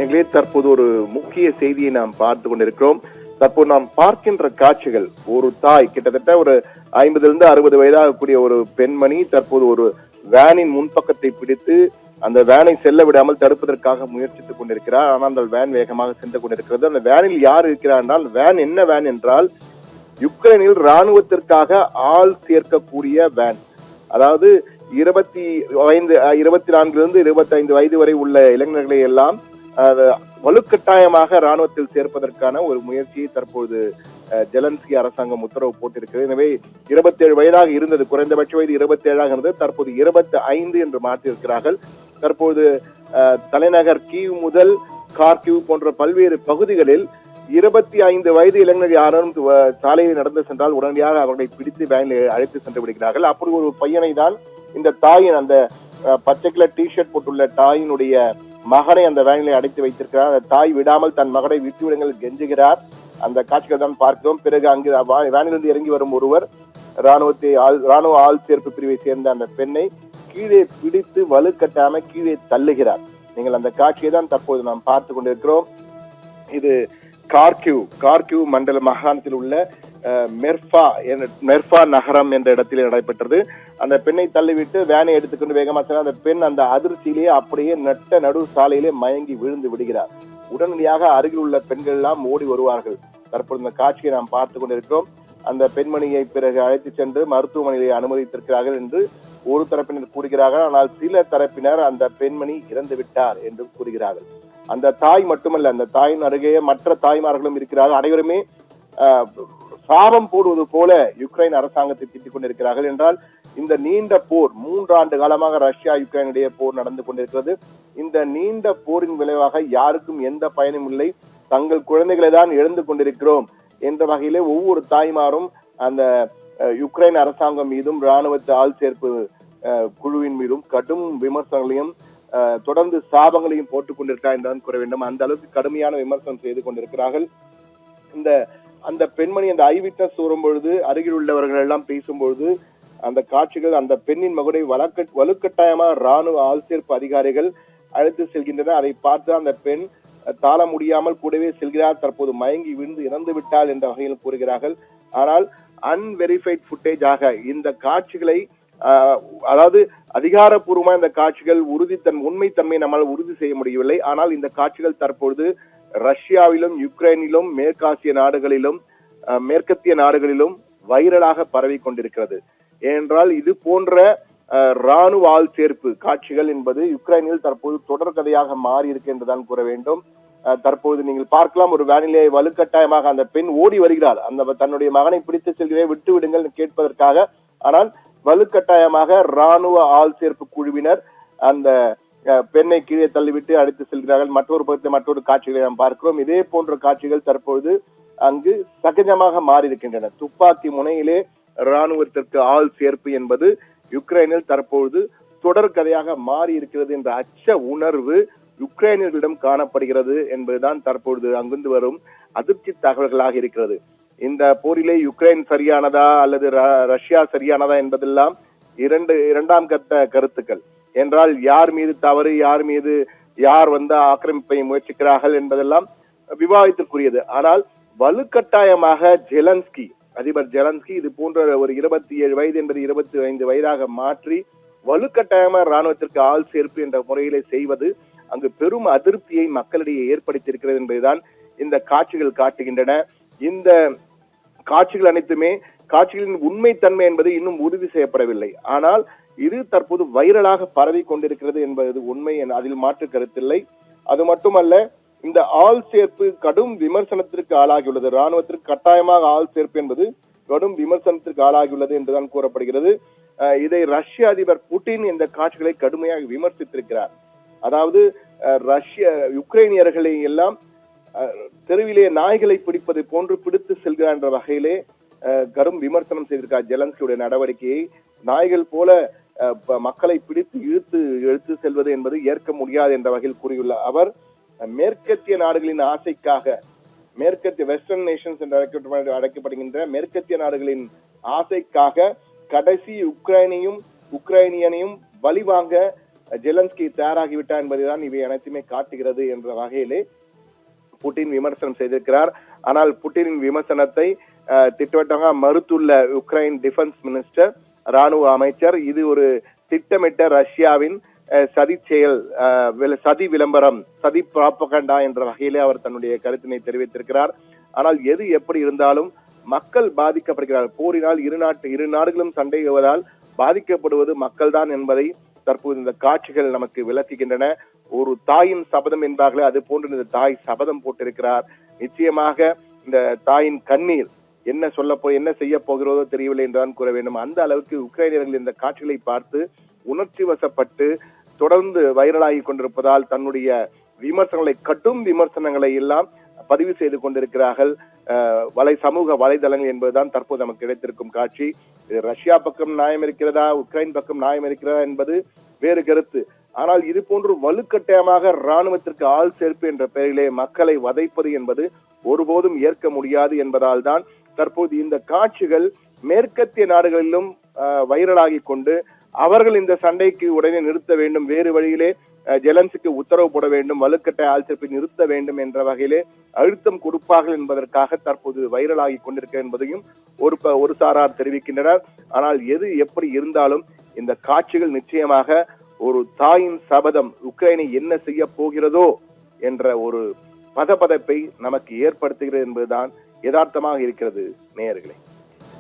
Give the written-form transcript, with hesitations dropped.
எங்களே தற்போது ஒரு முக்கிய செய்தியை நாம் பார்த்து கொண்டிருக்கிறோம். தற்போது நாம் பார்க்கின்ற காட்சிகள், ஒரு தாய் கிட்டத்தட்ட ஒரு 50-60 வயதாகக்கூடிய ஒரு பெண்மணி தற்போது ஒரு வேனின் முன்பக்கத்தை பிடித்து அந்த வேனை செல்ல விடாமல் தடுப்பதற்காக முயற்சித்துக் கொண்டிருக்கிறார். ஆனால் அந்த வேன் வேகமாக சென்று கொண்டிருக்கிறது. அந்த வேனில் யார் இருக்கிறார் என்றால், வேன் என்ன வேன் என்றால் யுக்ரைனில் ராணுவத்திற்காக ஆள் சேர்க்கக்கூடிய வேன். அதாவது 24 25 வயது வரை உள்ள இளைஞர்களை எல்லாம் வலுக்கட்டாயமாக ராணுவத்தில் சேர்ப்பதற்கான ஒரு முயற்சியை தற்போது ஜெலன்ஸ்கி அரசாங்கம் உத்தரவு போட்டிருக்கிறது. எனவே 27 வயதாக இருந்தது, குறைந்தபட்ச வயது 27 இருந்தது, தற்போது 25 என்று மாற்றியிருக்கிறார்கள். தற்போது தலைநகர் கீவ் முதல் கார்கிவ் போன்ற பல்வேறு பகுதிகளில் 25 வயது இளைஞர் யாரும் சாலையில் நடந்து சென்றால் உடனடியாக அவர்களை பிடித்து வேனில் அழைத்து சென்று விடுகிறார்கள். அப்படி ஒரு பையனை தான் இந்த தாயின், அந்த பச்சை கலர் டிஷர்ட் போட்டுள்ள தாயினுடைய மகனை அந்த வேனிலை அடைத்து வைத்திருக்கிறார். அந்த தாய் விடாமல் தன் மகனை விட்டுவிடுங்கள் கெஞ்சுகிறார். அந்த காட்சிகள் தான் பார்க்கிறோம். பிறகு அங்கு வேனிலிருந்து இறங்கி வரும் ஒருவர் ராணுவ ஆள் சேர்ப்பு பிரிவை சேர்ந்த அந்த பெண்ணை கீழே பிடித்து வலுக்கட்டாம கீழே தள்ளுகிறார். நீங்கள் அந்த காட்சியை தான் தற்போது நாம் பார்த்து கொண்டிருக்கிறோம். இது கார்கிவ் மண்டல மாகாணத்தில் உள்ள மெர்ஃபா நகரம் என்ற இடத்திலே நடைபெற்றது. அந்த பெண்ணை தள்ளிவிட்டு வேனை எடுத்துக்கொண்டு வேகமாக சென்ற அந்த பெண் அந்த அதிர்ச்சியிலேயே அப்படியே நடு சாலையிலே மயங்கி விழுந்து விடுகிறார். உடனடியாக அருகில் உள்ள பெண்கள் எல்லாம் ஓடி வருவார்கள். தற்போது இந்த காட்சியை நாம் பார்த்து கொண்டிருக்கிறோம். அந்த பெண்மணியை பிறகு அழைத்து சென்று மருத்துவமனையை அனுமதித்திருக்கிறார்கள் என்று ஒரு தரப்பினர் கூறுகிறார்கள். ஆனால் சில தரப்பினர் அந்த பெண்மணி இறந்து விட்டார் என்று கூறுகிறார்கள். அந்த தாய் மட்டுமல்ல, அந்த தாயின் அருகே மற்ற தாய்மார்களும் இருக்கிறார்கள். அனைவருமே சாபம் போடுவது போல யுக்ரைன் அரசாங்கத்தை திட்டிக் கொண்டிருக்கிறார்கள். என்றால் இந்த நீண்ட போர், 3 ஆண்டு காலமாக ரஷ்யா யுக்ரைனுடைய போர் நடந்து கொண்டிருக்கிறது. இந்த நீண்ட போரின் விளைவாக யாருக்கும் எந்த பயனும் இல்லை, தங்கள் குழந்தைகளை தான் இழந்து கொண்டிருக்கிறோம் என்ற வகையிலே ஒவ்வொரு தாய்மாரும் அந்த யுக்ரைன் அரசாங்கம் மீதும் ராணுவ ஆள் சேர்ப்பு குழுவின் மீதும் கடும் விமர்சனங்களையும் தொடர்ந்து சாபங்களையும் போட்டுக் கொண்டிருக்கிறார் என்றுதான் கூற வேண்டும். அந்த அளவுக்கு கடுமையான விமர்சனம் செய்து கொண்டிருக்கிறார்கள். அந்த பெண்மணி அந்த ஐவிட்னஸ் கூறும் பொழுது, அருகில் உள்ளவர்கள் எல்லாம் பேசும்பொழுது அந்த காட்சிகள், அந்த பெண்ணின் மகனை வலுக்கட்டாயமாக ராணுவ ஆள் சேர்ப்பு அதிகாரிகள் அழைத்து செல்கின்றனர். அதை பார்த்து அந்த பெண் தாழ முடியாமல் கூடவே செல்கிறார். தற்போது மயங்கி விழுந்து இறந்து விட்டாள் என்ற வகையில் கூறுகிறார்கள். ஆனால் அன்வெரிஃபைட் ஃபுட்டேஜ் ஆக இந்த காட்சிகளை, அதாவது அதிகாரப்பூர்வமா இந்த காட்சிகள் உண்மைத்தன்மை நம்மால் உறுதி செய்ய முடியவில்லை. ஆனால் இந்த காட்சிகள் தற்பொழுது ரஷ்யாவிலும் யுக்ரைனிலும் மேற்கத்திய நாடுகளிலும் வைரலாக பரவி கொண்டிருக்கிறது. ஏனென்றால் இது போன்ற ராணுவ ஆள் சேர்ப்பு காட்சிகள் என்பது யுக்ரைனில் தற்போது தொடர்கதையாக மாறி இருக்கு என்றுதான் கூற வேண்டும். தற்போது நீங்கள் பார்க்கலாம், ஒரு வேனிலே வலுக்கட்டாயமாக அந்த பெண் ஓடி வருகிறார். அந்த தன்னுடைய மகனை பிடித்து செல்கிறேன், விட்டு விடுங்கள் கேட்பதற்காக. ஆனால் வலுக்கட்டாயமாக ராணுவ ஆள் சேர்ப்பு குழுவினர் அந்த பெண்ணை கீழே தள்ளிவிட்டு அழைத்து செல்கிறார்கள். மற்றொரு காட்சிகளை நாம் பார்க்கிறோம். இதே போன்ற காட்சிகள் தற்பொழுது அங்கு சகஜமாக மாறி இருக்கின்றன. துப்பாக்கி முனையிலே ராணுவத்திற்கு ஆள் சேர்ப்பு என்பது யுக்ரைனில் தற்பொழுது தொடர்கதையாக மாறி இருக்கிறது என்ற அச்ச உணர்வு யுக்ரைனியர்களிடம் காணப்படுகிறது என்பதுதான் தற்பொழுது அங்கிருந்து வரும் அதிர்ச்சி தகவல்களாக இருக்கிறது. இந்த போரிலே யுக்ரைன் சரியானதா அல்லது ரஷ்யா சரியானதா என்பதெல்லாம் இரண்டாம் கட்ட கருத்துக்கள். என்றால் யார் மீது தவறு, யார் ஆக்கிரமிப்பை முயற்சிக்கிறார்கள் என்பதெல்லாம் விவாதத்திற்குரியது. ஆனால் வலுக்கட்டாயமாக அதிபர் ஜெலன்ஸ்கி இது போன்ற ஒரு 27 வயது என்பது 25 வயதாக மாற்றி வலுக்கட்டாயமாக ராணுவத்திற்கு ஆள் சேர்ப்பு என்ற முறையிலே செய்வது அங்கு பெரும் அதிருப்தியை மக்களிடையே ஏற்படுத்தியிருக்கிறது என்பதுதான் இந்த காட்சிகள் காட்டுகின்றன. இந்த காட்சிகள் அனைத்துமே, காட்சிகளின் உண்மைத்தன்மை என்பது இன்னும் உறுதி செய்யப்படவில்லை. ஆனால் இது தற்போது வைரலாக பரவி கொண்டிருக்கிறது என்பது உண்மை, அதில் மாற்று கருத்தில்லை. அது மட்டுமல்ல, இந்த ஆள் சேர்ப்பு கடும் விமர்சனத்திற்கு ஆளாகியுள்ளது. ராணுவத்திற்கு கட்டாயமாக ஆள் சேர்ப்பு என்பது கடும் விமர்சனத்திற்கு ஆளாகியுள்ளது என்றுதான் கூறப்படுகிறது. இதை ரஷ்ய அதிபர் புட்டின் இந்த காட்சிகளை கடுமையாக விமர்சித்திருக்கிறார். அதாவது யுக்ரைனியர்களை எல்லாம் தெருவிலே நாய்களை பிடிப்பது போன்று பிடித்து செல்கிறார் என்ற வகையிலே கடும் விமர்சனம் செய்திருக்கார். ஜெலன்ஸ்கியுடைய நடவடிக்கையை நாய்கள் போல மக்களை பிடித்து இழுத்து செல்வது என்பது ஏற்க முடியாது என்ற வகையில் கூறியுள்ள அவர், மேற்கத்திய நாடுகளின் ஆசைக்காக, மேற்கத்திய வெஸ்டர்ன் நேஷன்ஸ் என்று அழைக்கப்படுகின்ற மேற்கத்திய நாடுகளின் ஆசைக்காக கடைசி உக்ரைனியனையும் வழிவாங்க ஜெலன்ஸ்கி தயாராகிவிட்டார் என்பதுதான் இவை அனைத்துமே காட்டுகிறது என்ற வகையிலே புட்டின் விமர்சனம் செய்திருக்கிறார். ஆனால் புட்டினின் விமர்சனத்தை திட்டவட்டமாக மறுத்துள்ள உக்ரைன் டிஃபென்ஸ் மினிஸ்டர், ராணுவ அமைச்சர், இது ஒரு திட்டமிட்ட ரஷ்யாவின் சதி செயல், சதி விளம்பரம், சதி பிராபகண்டா என்ற வகையிலே அவர் தன்னுடைய கருத்தினை தெரிவித்திருக்கிறார். ஆனால் எது எப்படி இருந்தாலும் மக்கள் பாதிக்கப்படுகிறார்கள். போரினால் இரு நாடுகளும் சண்டையிடுவதால் பாதிக்கப்படுவது மக்கள் தான் என்பதை தற்போது இந்த காட்சிகள் நமக்கு விளக்குகின்றன. ஒரு தாயின் சபதம் என்பார்களே, அது போன்று இந்த தாய் சபதம் போட்டிருக்கிறார். நிச்சயமாக இந்த தாயின் கண்ணீர் என்ன செய்ய போகிறதோ தெரியவில்லை என்றுதான் கூற வேண்டும். அந்த அளவுக்கு உக்ரைனியர்கள் இந்த காட்சிகளை பார்த்து உணர்ச்சி வசப்பட்டு தொடர்ந்து வைரலாகி கொண்டிருப்பதால் தன்னுடைய கட்டும் விமர்சனங்களை எல்லாம் பதிவு செய்து கொண்டிருக்கிறார்கள் சமூக வலைதளங்கள் என்பதுதான் தற்போது நமக்கு கிடைத்திருக்கும் காட்சி. ரஷ்யா பக்கம் நியாயம் இருக்கிறதா, உக்ரைன் பக்கம் நியாயம் இருக்கிறதா என்பது வேறு கருத்து. ஆனால் இது போன்று வலுக்கட்டாயமாக ராணுவத்திற்கு ஆள் சேர்ப்பு என்ற பெயரிலே மக்களை வதைப்பது என்பது ஒருபோதும் ஏற்க முடியாது என்பதால் தான் தற்போது இந்த காட்சிகள் மேற்கத்திய நாடுகளிலும் வைரலாகி கொண்டு அவர்கள் இந்த சண்டைக்கு உடனே நிறுத்த வேண்டும், வேறு வழியிலே ஜெலன்ஸ்கிக்கு உத்தரவு போட வேண்டும், வலுக்கட்டாய ஆள் சேர்ப்பை நிறுத்த வேண்டும் என்ற வகையிலே அழுத்தம் கொடுப்பார்கள் என்பதற்காக தற்போது வைரலாகி கொண்டிருக்க என்பதையும் ஒரு சாரார் தெரிவிக்கின்றனர். ஆனால் எது எப்படி இருந்தாலும் இந்த காட்சிகள் நிச்சயமாக ஒரு தாயின் சபதம் உக்ரைனை என்ன செய்ய போகிறதோ என்ற ஒரு பதபதப்பை நமக்கு ஏற்படுத்துகிறது என்பதுதான் யதார்த்தமாக இருக்கிறது நேயர்களே.